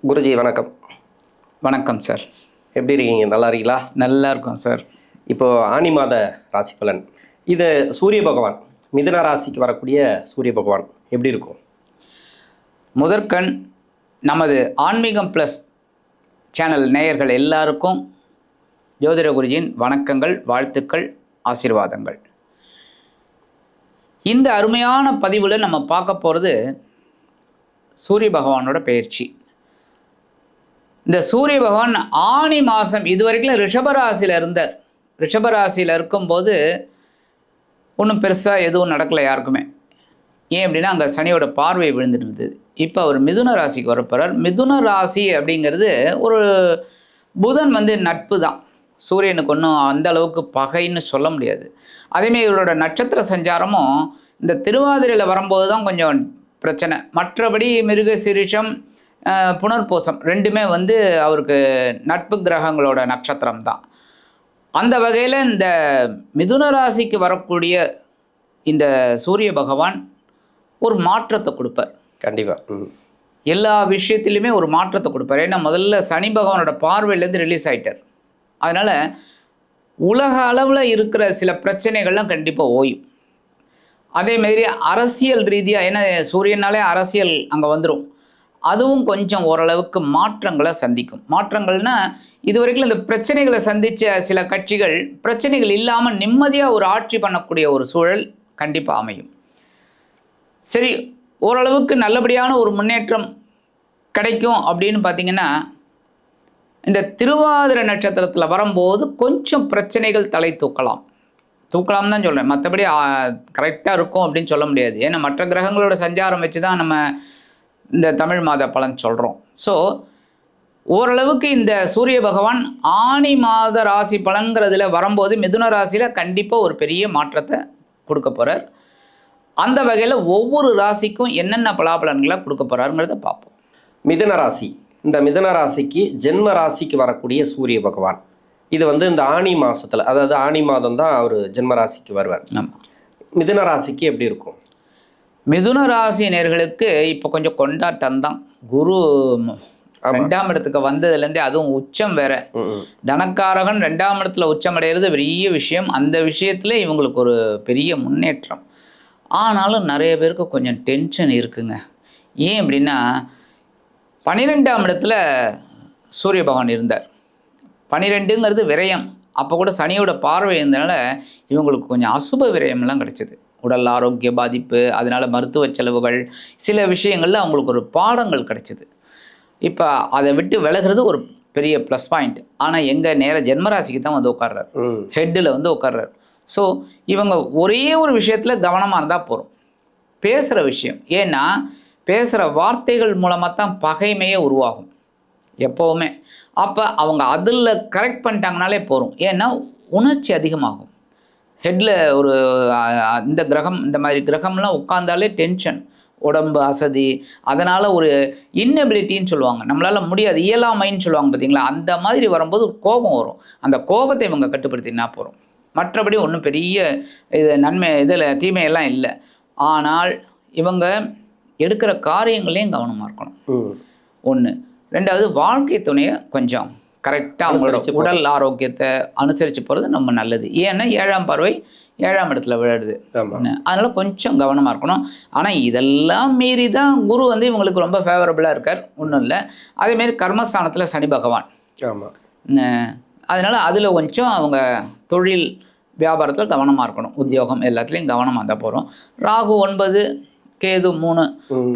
குருஜி வணக்கம். வணக்கம் சார். எப்படி இருக்கீங்க? நல்லா இருக்கீங்களா? நல்லா இருக்கும் சார். இப்போது ஆனி மாத ராசி பலன், இது சூரிய பகவான் மிதுன ராசிக்கு வரக்கூடிய சூரிய பகவான் எப்படி இருக்கும்? முதற்கண் நமது ஆன்மீகம் ப்ளஸ் சேனல் நேயர்கள் எல்லாருக்கும் ஜோதிட குருஜியின் வணக்கங்கள், வாழ்த்துக்கள், ஆசீர்வாதங்கள். இந்த அருமையான பதிவில் நம்ம பார்க்க போகிறது சூரிய பகவானோட பெயர்ச்சி. இந்த சூரிய பகவான் ஆனி மாதம் இதுவரைக்கும் ரிஷபராசியில் இருந்தார். ரிஷபராசியில் இருக்கும்போது ஒன்றும் பெருசாக எதுவும் நடக்கலை யாருக்குமே. ஏன் அப்படின்னா அங்கே சனியோட பார்வை விழுந்துட்டு இருந்தது. இப்போ அவர் மிதுன ராசிக்கு வரப்போகிறார். மிதுன ராசி அப்படிங்கிறது ஒரு புதன் நட்பு தான். சூரியனுக்கு ஒன்றும் அந்த அளவுக்கு பகைன்னு சொல்ல முடியாது. அதேமாதிரி இவரோட நட்சத்திர சஞ்சாரமும் இந்த திருவாதிரையில் வரும்போது தான் கொஞ்சம் பிரச்சனை. மற்றபடி மிருக சிரிஷம் புனர்பூசம் ரெண்டுமே அவருக்கு நட்பு கிரகங்களோட நட்சத்திரம் தான். அந்த வகையில் இந்த மிதுன ராசிக்கு வரக்கூடிய இந்த சூரிய பகவான் ஒரு மாற்றத்தை கொடுப்பார். கண்டிப்பாக எல்லா விஷயத்திலுமே ஒரு மாற்றத்தை கொடுப்பார். ஏன்னா முதல்ல சனி பகவானோட பார்வையிலேருந்து ரிலீஸ் ஆகிட்டார். அதனால் உலக அளவில் இருக்கிற சில பிரச்சனைகள்லாம் கண்டிப்பாக ஓயும். அதேமாதிரி அரசியல் ரீதியாக, ஏன்னா சூரியனாலே அரசியல் அங்கே வந்துடும், அதுவும் கொஞ்சம் ஓரளவுக்கு மாற்றங்களை சந்திக்கும். மாற்றங்கள்னால் இதுவரைக்கும் இந்த பிரச்சனைகளை சந்தித்த சில கட்சிகள் பிரச்சனைகள் இல்லாமல் நிம்மதியாக ஒரு ஆட்சி பண்ணக்கூடிய ஒரு சூழல் கண்டிப்பாக அமையும். சரி, ஓரளவுக்கு நல்லபடியான ஒரு முன்னேற்றம் கிடைக்கும் அப்படின்னு பார்த்திங்கன்னா, இந்த திருவாதிரை நட்சத்திரத்தில் வரும்போது கொஞ்சம் பிரச்சனைகள் தலை தூக்கலாம் தான் சொல்கிறேன். மற்றபடி கரெக்டாக இருக்கும் அப்படின்னு சொல்ல முடியாது. ஏன்னா மற்ற கிரகங்களோட சஞ்சாரம் வச்சு தான் நம்ம இந்த தமிழ் மாத பலன் சொல்கிறோம். ஸோ ஓரளவுக்கு இந்த சூரிய பகவான் ஆனி மாத ராசி பலன்கிறதுல வரும்போது மிதுன ராசியில் கண்டிப்பாக ஒரு பெரிய மாற்றத்தை கொடுக்க போகிறார். அந்த வகையில் ஒவ்வொரு ராசிக்கும் என்னென்ன பலாபலன்களை கொடுக்க போகிறாருங்கிறத பார்ப்போம். மிதுன ராசி, இந்த மிதுன ராசிக்கு ஜென்ம ராசிக்கு வரக்கூடிய சூரிய பகவான் இது இந்த ஆனி மாதத்தில், அதாவது ஆனி மாதம் தான் அவர் ஜென்ம ராசிக்கு வருவார். மிதுன ராசிக்கு எப்படி இருக்கும்? மிதுன ராசி நேர்களுக்கு இப்போ கொஞ்சம் கொண்டாட்டம் தான். குரு 2ஆம் இடத்துக்கு வந்ததுலேருந்தே, அதுவும் உச்சம் வேற, தனக்காரகன் 2ஆம் இடத்துல உச்சம் அடைகிறது பெரிய விஷயம். அந்த விஷயத்துல இவங்களுக்கு ஒரு பெரிய முன்னேற்றம். ஆனாலும் நிறைய பேருக்கு கொஞ்சம் டென்ஷன் இருக்குங்க. ஏன் அப்படின்னா 12ஆம் இடத்துல சூரிய பகவான் இருந்தார். 12ங்கிறது விரயம். அப்போ கூட சனியோட பார்வை இருந்தனால இவங்களுக்கு கொஞ்சம் அசுப விரயம்லாம் கிடைச்சிது. உடல் ஆரோக்கிய பாதிப்பு, அதனால் மருத்துவ செலவுகள், சில விஷயங்களில் அவங்களுக்கு ஒரு பாடங்கள் கிடைச்சிது. இப்போ அதை விட்டு விலகிறது ஒரு பெரிய ப்ளஸ் பாயிண்ட். ஆனால் எங்கள் நேர ஜென்மராசிக்கு தான் உட்கார்றார், ஹெட்டில் உட்கார்றார். ஸோ இவங்க ஒரே ஒரு விஷயத்தில் கவனமாக இருந்தால் போகிறோம், பேசுகிற விஷயம். ஏன்னா பேசுகிற வார்த்தைகள் மூலமாக தான் பகைமையே உருவாகும் எப்போவுமே. அப்போ அவங்க அதில் கரெக்ட் பண்ணிட்டாங்கனாலே போகிறோம். ஏன்னா உணர்ச்சி அதிகமாகும். ஹெட்டில் ஒரு இந்த கிரகம், இந்த மாதிரி கிரகம்லாம் உட்கார்ந்தாலே டென்ஷன், உடம்பு அசதி, அதனால் ஒரு இன்னெபிலிட்டின்னு சொல்லுவாங்க, நம்மளால் முடியாது, இயலாமைன்னு சொல்லுவாங்க பார்த்தீங்களா, அந்த மாதிரி வரும்போது கோபம் வரும். அந்த கோபத்தை இவங்க கட்டுப்படுத்தினா போகிறோம். மற்றபடி ஒன்றும் பெரிய இது நன்மை இதில் தீமையெல்லாம் இல்லை. ஆனால் இவங்க எடுக்கிற காரியங்களையும் கவனமாக இருக்கணும். ஒன்று. ரெண்டாவது, வாழ்க்கை துணையை கொஞ்சம் கரெக்டாக அவங்களோட உடல் ஆரோக்கியத்தை அனுசரித்து போகிறது ரொம்ப நல்லது. ஏன்னா 7ஆம் பார்வை 7ஆம் இடத்துல விழுது, அதனால் கொஞ்சம் கவனமாக இருக்கணும். ஆனால் இதெல்லாம் மீறி தான் குரு இவங்களுக்கு ரொம்ப ஃபேவரபுளாக இருக்கார், ஒன்றும் இல்லை. அதேமாரி கர்மஸ்தானத்தில் சனி பகவான், அதனால் அதில் கொஞ்சம் அவங்க தொழில் வியாபாரத்தில் கவனமாக இருக்கணும், உத்தியோகம் எல்லாத்துலேயும் கவனமாக தான் போகிறோம். ராகு 9, கேது 3,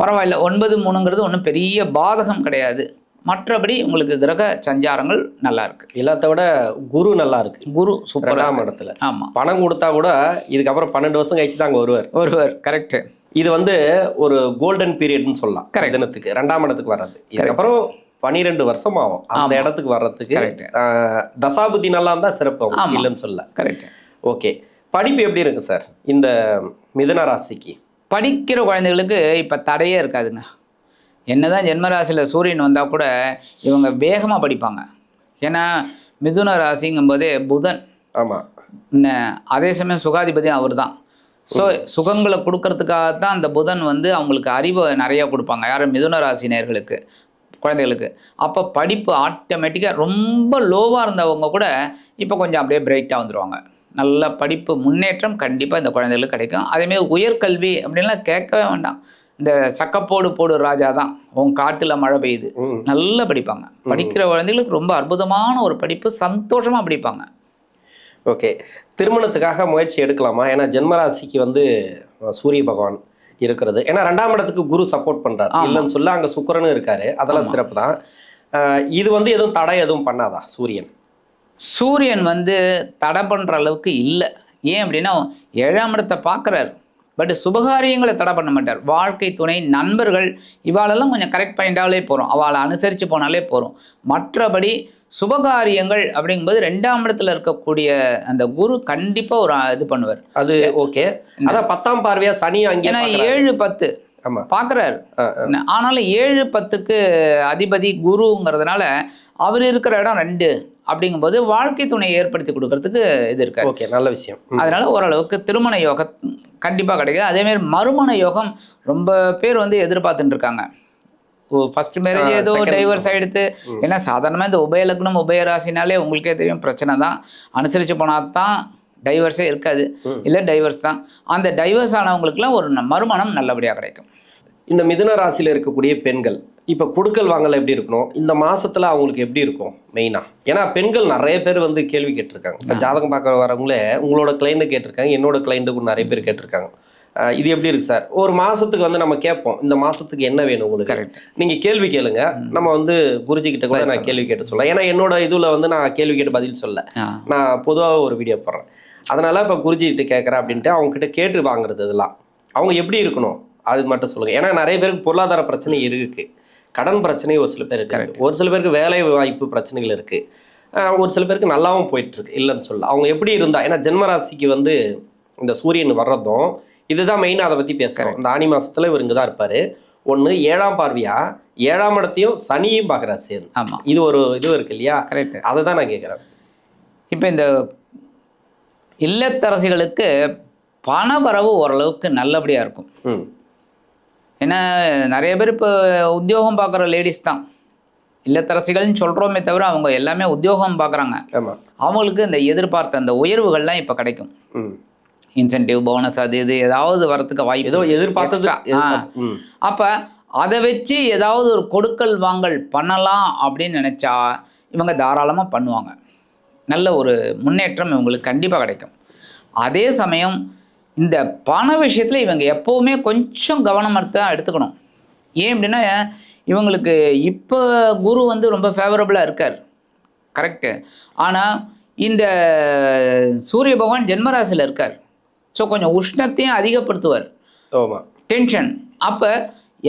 பரவாயில்ல. 9, 3ங்கிறது ஒன்றும் பெரிய பாதகம் கிடையாது. மற்றபடி உங்களுக்கு கிரக சஞ்சாரங்கள் நல்லா இருக்கு. எல்லாத்த விட குரு நல்லா இருக்கு. குரு சூப்பர் 2ஆம் இடத்துல. ஆமாம், பணம் கொடுத்தா கூட இதுக்கப்புறம் 12 வருஷம் கழிச்சு தான் அங்கே வருவார். கரெக்டு. இது ஒரு கோல்டன் பீரியட்னு சொல்லலாம். தினத்துக்கு 2ஆம் இடத்துக்கு வர்றது இதுக்கப்புறம் 12 வருஷம் ஆகும் அந்த இடத்துக்கு வர்றதுக்கு. தசாபுத்தி நல்லா இருந்தால் சிறப்பு, இல்லைன்னு சொல்ல. கரெக்ட். ஓகே, படிப்பு எப்படி இருக்கு சார் இந்த மிதுன ராசிக்கு? படிக்கிற குழந்தைகளுக்கு இப்போ தடையே இருக்காதுங்க. என்னதான் ஜென்மராசியில் சூரியன் வந்தால் கூட இவங்க வேகமாக படிப்பாங்க. ஏன்னா மிதுன ராசிங்கும்போதே புதன். ஆமாம். அதே சமயம் சுகாதிபதி அவர் தான். ஸோ சுகங்களை கொடுக்கறதுக்காக தான் அந்த புதன் அவங்களுக்கு அறிவை நிறையா கொடுப்பாங்க. யாரும் மிதுன ராசி நேயர்களுக்கு குழந்தைகளுக்கு. அப்போ படிப்பு ஆட்டோமேட்டிக்காக ரொம்ப லோவாக இருந்தவங்க கூட இப்போ கொஞ்சம் அப்படியே பிரைட்டாக வந்துடுவாங்க. நல்ல படிப்பு முன்னேற்றம் கண்டிப்பாக இந்த குழந்தைகளுக்கு கிடைக்கும். அதேமாரி உயர்கல்வி அப்படின்லாம் கேட்கவே வேண்டாம். இந்த சக்கப்போடு போடு ராஜா தான், உன் காட்டில் மழை பெய்யுது, நல்லா படிப்பாங்க. படிக்கிற குழந்தைகளுக்கு ரொம்ப அற்புதமான ஒரு படிப்பு, சந்தோஷமாக படிப்பாங்க. ஓகே, திருமணத்துக்காக முயற்சி எடுக்கலாமா? ஏன்னா ஜென்மராசிக்கு வந்து சூரிய பகவான் இருக்கிறது, ஏன்னா 2ஆம் இடத்துக்கு குரு சப்போர்ட் பண்றாரு இல்லைன்னு சொல்ல, அங்கே சுக்கிரனும் இருக்காரு, அதெல்லாம் சிறப்பு தான். இது வந்து எதுவும் தடை எதுவும் பண்ணாதா சூரியன்? சூரியன் வந்து தடை பண்ணுற அளவுக்கு இல்லை. ஏன் அப்படின்னா 7ஆம் இடத்தை பார்க்குறாரு, பட் சுபகாரியங்களை தடை பண்ண மாட்டார். வாழ்க்கை துணை, நண்பர்கள், இவாளெல்லாம் கொஞ்சம் கரெக்ட் பண்ணிட்டாலே போகிறோம், அவளை அனுசரித்து போனாலே போகிறோம். மற்றபடி சுபகாரியங்கள் அப்படிங்கும்போது 2ஆம் இடத்துல இருக்கக்கூடிய அந்த குரு கண்டிப்பாக ஒரு இது பண்ணுவார். அது ஓகே. அதான் 10ஆம் பார்வையா சனி அங்கே, ஏன்னா 7-10 பார்க்குறாரு. ஆனாலும் 7-10க்கு அதிபதி குருங்கிறதுனால அவர் இருக்கிற இடம் 2 அப்படிங்கும்போது வாழ்க்கை துணையை ஏற்படுத்தி கொடுக்கறதுக்கு இது இருக்கு. ஓகே, நல்ல விஷயம். அதனால ஓரளவுக்கு திருமண யோகம் கண்டிப்பாக கிடைக்குது. அதேமாதிரி மறுமண யோகம் ரொம்ப பேர் வந்து எதிர்பார்த்துட்டு இருக்காங்க. ஃபர்ஸ்ட் மேரேஜ் ஏதோ டைவர்ஸ் ஆகிடுது. ஏன்னா சாதாரணமாக இந்த உபயலக்னம் உபயராசினாலே உங்களுக்கே தெரியும் பிரச்சனை தான். அனுசரித்து போனால் தான் டைவர்ஸே இருக்காது, இல்லை டைவர்ஸ் தான். அந்த டைவர்ஸ் ஆனவங்களுக்குலாம் ஒரு மறுமணம் நல்லபடியாக கிடைக்கும். இந்த மிதுன ராசியில் இருக்கக்கூடிய பெண்கள் இப்போ கொடுக்கல் வாங்கல எப்படி இருக்கணும், இந்த மாசத்துல அவங்களுக்கு எப்படி இருக்கும் மெயினா? ஏன்னா பெண்கள் நிறைய பேர் வந்து கேள்வி கேட்டிருக்காங்க. இப்போ ஜாதகம் பார்க்க வரவங்களே உங்களோட கிளைண்ட்டு கேட்டிருக்காங்க, என்னோட கிளைண்ட்டுக்கு நிறைய பேர் கேட்டிருக்காங்க. இது எப்படி இருக்கு சார்? ஒரு மாசத்துக்கு வந்து நம்ம கேட்போம், இந்த மாசத்துக்கு என்ன வேணும் உங்களுக்கு, நீங்க கேள்வி கேளுங்க, நம்ம வந்து குருஜி கிட்ட கூட நான் கேள்வி கேட்டு சொல்லலாம். ஏன்னா என்னோட இதுல வந்து நான் கேள்வி கேட்டு பதில் சொல்ல, நான் பொதுவாக ஒரு வீடியோ போடுறேன். அதனால இப்போ குருஜி கிட்ட கேட்குறேன் அப்படின்ட்டு அவங்க கிட்ட கேட்டு வாங்குறது, இதெல்லாம் அவங்க எப்படி இருக்கணும் அது மட்டும் சொல்லுங்க. ஏன்னா நிறைய பேருக்கு பொருளாதார பிரச்சனை இருக்கு, கடன் பிரச்சனை ஒரு சில பேர் இருக்கு, ஒரு சில பேருக்கு வேலை வாய்ப்பு பிரச்சனைகள் இருக்கு, ஒரு சில பேருக்கு நல்லாவும் போயிட்டு இருக்கு, இல்லைன்னு சொல்ல. அவங்க எப்படி இருந்தா, ஏன்னா ஜென்மராசிக்கு வந்து இந்த சூரியன் வர்றதும் இதுதான் மெயினாக அதை பற்றி பேசுகிறோம். இந்த ஆனி மாதத்தில் இவர் இங்கே தான் இருப்பார். ஒன்று 7ஆம் பார்வையா 7ஆம் இடத்தையும் சனியும் பார்க்குறாரு சேர்ந்து. ஆமாம், இது ஒரு இது இருக்கு இல்லையா? கரெக்ட். அதை தான் நான் கேட்குறேன். இப்போ இந்த இல்லத்தரசிகளுக்கு பணவரவு ஓரளவுக்கு நல்லபடியாக இருக்கும். ஏன்னா நிறைய பேர் இப்போ உத்தியோகம் பார்க்குற லேடிஸ் தான் இல்லத்தரசிகள்னு சொல்கிறோமே தவிர அவங்க எல்லாமே உத்தியோகம் பார்க்குறாங்க. அவங்களுக்கு இந்த எதிர்பார்த்த அந்த உயர்வுகள்லாம் இப்போ கிடைக்கும். இன்சென்டிவ், போனஸ், அது இது ஏதாவது வரத்துக்கு வாய்ப்பு, ஏதோ எதிர்பார்த்தது. அப்போ அதை வச்சு ஏதாவது ஒரு கொடுக்கல் வாங்கல் பண்ணலாம் அப்படின்னு நினச்சா இவங்க தாராளமாக பண்ணுவாங்க. நல்ல ஒரு முன்னேற்றம் இவங்களுக்கு கண்டிப்பாக கிடைக்கும். அதே சமயம் இந்த பண விஷயத்தில் இவங்க எப்போவுமே கொஞ்சம் கவனமாக தான் எடுத்துக்கணும். ஏன் அப்படின்னா இவங்களுக்கு இப்போ குரு வந்து ரொம்ப ஃபேவரபுளாக இருக்கார், கரெக்டு. ஆனால் இந்த சூரிய பகவான் ஜென்மராசியில் இருக்கார். ஸோ கொஞ்சம் உஷ்ணத்தையும் அதிகப்படுத்துவார், டென்ஷன். அப்போ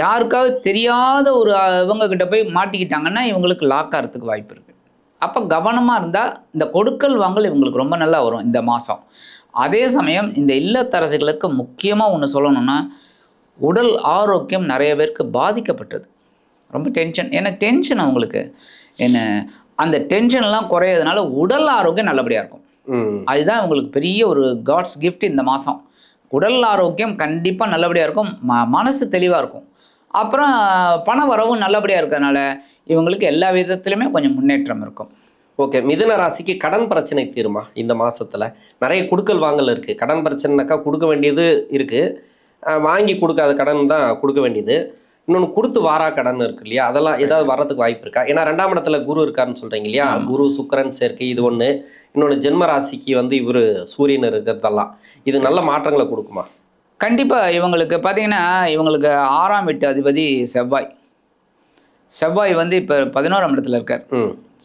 யாருக்காவது தெரியாத ஒரு இவங்கக்கிட்ட போய் மாட்டிக்கிட்டாங்கன்னா இவங்களுக்கு லாக் ஆகிறதுக்கு வாய்ப்பு இருக்குது. அப்போ கவனமாக இருந்தால் இந்த கொடுக்கல் வாங்கல் இவங்களுக்கு ரொம்ப நல்லா வரும் இந்த மாதம். அதே சமயம் இந்த இல்லத்தரசிகளுக்கு முக்கியமாக ஒன்று சொல்லணும்னா, உடல் ஆரோக்கியம் நிறைய பேருக்கு பாதிக்கப்பட்டது. ரொம்ப டென்ஷன், ஏன்னா டென்ஷன் அவங்களுக்கு என்ன, அந்த டென்ஷன்லாம் குறையிறதுனால உடல் ஆரோக்கியம் நல்லபடியாக இருக்கும். அதுதான் உங்களுக்கு பெரிய ஒரு காட்ஸ் கிஃப்ட் இந்த மாதம். உடல் ஆரோக்கியம் கண்டிப்பாக நல்லபடியாக இருக்கும், மனசு தெளிவாக இருக்கும். அப்புறம் பண வரவும் நல்லபடியாக இருக்கிறதுனால இவங்களுக்கு எல்லா விதத்துலையுமே கொஞ்சம் முன்னேற்றம் இருக்கும். ஓகே, மிதுன ராசிக்கு கடன் பிரச்சனை தீருமா இந்த மாதத்தில்? நிறைய கொடுக்கல் வாங்கல் இருக்குது. கடன் பிரச்சனைனாக்கா கொடுக்க வேண்டியது இருக்குது, வாங்கி கொடுக்காத கடன் தான் கொடுக்க வேண்டியது. இன்னொன்று கொடுத்து வாரா கடன் இருக்கு இல்லையா, அதெல்லாம் ஏதாவது வர்றதுக்கு வாய்ப்பு இருக்கா? ஏன்னா 2ஆம் இடத்துல குரு இருக்காருன்னு சொல்கிறீங்க இல்லையா, குரு சுக்கிரன் சேர்க்கை இது ஒன்று. இன்னொன்று ஜென்ம ராசிக்கு வந்து இவர் சூரியன் இருக்கிறதெல்லாம் இது நல்ல மாற்றங்களை கொடுக்குமா? கண்டிப்பாக. இவங்களுக்கு பார்த்தீங்கன்னா இவங்களுக்கு 6ஆம் வீட்டு அதிபதி செவ்வாய் வந்து இப்போ 11ஆம் இடத்துல இருக்கார்.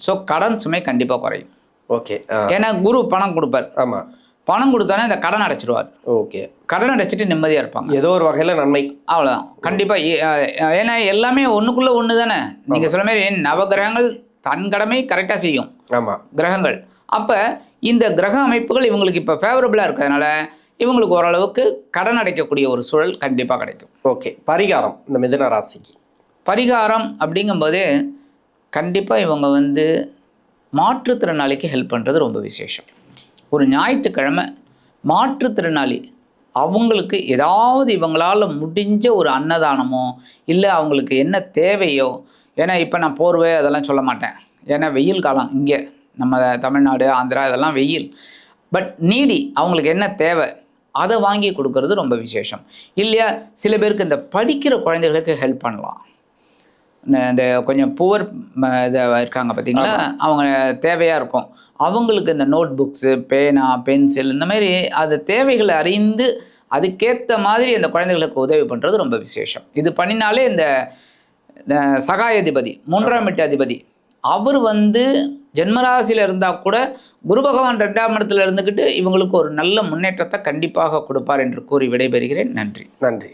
ஸோ கடன் சுமை கண்டிப்பாக குறையும். ஓகே, ஏன்னா குரு பணம் கொடுப்பார். ஆமாம், பணம் கொடுத்தானே இந்த கடன் அடைச்சிடுவார். ஓகே, கடன் அடைச்சிட்டு நிம்மதியாக இருப்பாங்க, ஏதோ ஒரு வகையில் நன்மை. அவ்வளோதான், கண்டிப்பாக. ஏன்னா எல்லாமே ஒன்றுக்குள்ளே ஒன்று தானே. நீங்கள் சொல்ல மாதிரி நவகிரகங்கள் தன் கடமை கரெக்டாக செய்யும். ஆமாம், கிரகங்கள். அப்போ இந்த கிரக அமைப்புகள் இவங்களுக்கு இப்போ ஃபேவரபுளாக இருக்கிறதுனால இவங்களுக்கு ஓரளவுக்கு கடன் அடைக்கக்கூடிய ஒரு சூழல் கண்டிப்பாக கிடைக்கும். ஓகே, பரிகாரம் இந்த மிதுன ராசிக்கு பரிகாரம் அப்படிங்கும்போதே கண்டிப்பாக இவங்க வந்து மாற்றுத்திறனாளிக்கு ஹெல்ப் பண்ணுறது ரொம்ப விசேஷம். ஒரு ஞாயிற்றுக்கிழமை மாற்றுத்திறனாளி அவங்களுக்கு ஏதாவது இவங்களால் முடிஞ்ச ஒரு அன்னதானமோ இல்லை அவங்களுக்கு என்ன தேவையோ ஏன்னா இப்போ நான் போர்வை அதெல்லாம் சொல்ல மாட்டேன், ஏன்னா வெயில் காலம் இங்கே நம்ம தமிழ்நாடு ஆந்திரா இதெல்லாம் வெயில். பட் நீடி அவங்களுக்கு என்ன தேவை அதை வாங்கி கொடுக்கறது ரொம்ப விசேஷம் இல்லையா. சில பேருக்கு இந்த படிக்கிற குழந்தைகளுக்கு ஹெல்ப் பண்ணலாம். இந்த கொஞ்சம் புவர் இதை இருக்காங்க பார்த்தீங்களா, அவங்க தேவையாக இருக்கும், அவங்களுக்கு இந்த நோட் புக்ஸு, பேனா, பென்சில் இந்த மாதிரி அது தேவைகளை அறிந்து அதுக்கேற்ற மாதிரி அந்த குழந்தைகளுக்கு உதவி பண்ணுறது ரொம்ப விசேஷம். இது பண்ணினாலே இந்த சகாயாதிபதி 3ஆம் வீட்டு அதிபதி அவர் ஜென்மராசியில் இருந்தால் கூட குரு பகவான் 2ஆம் இடத்துல இருந்துக்கிட்டு இவங்களுக்கு ஒரு நல்ல முன்னேற்றத்தை கண்டிப்பாக கொடுப்பார் என்று கூறி விடைபெறுகிறேன். நன்றி. நன்றி.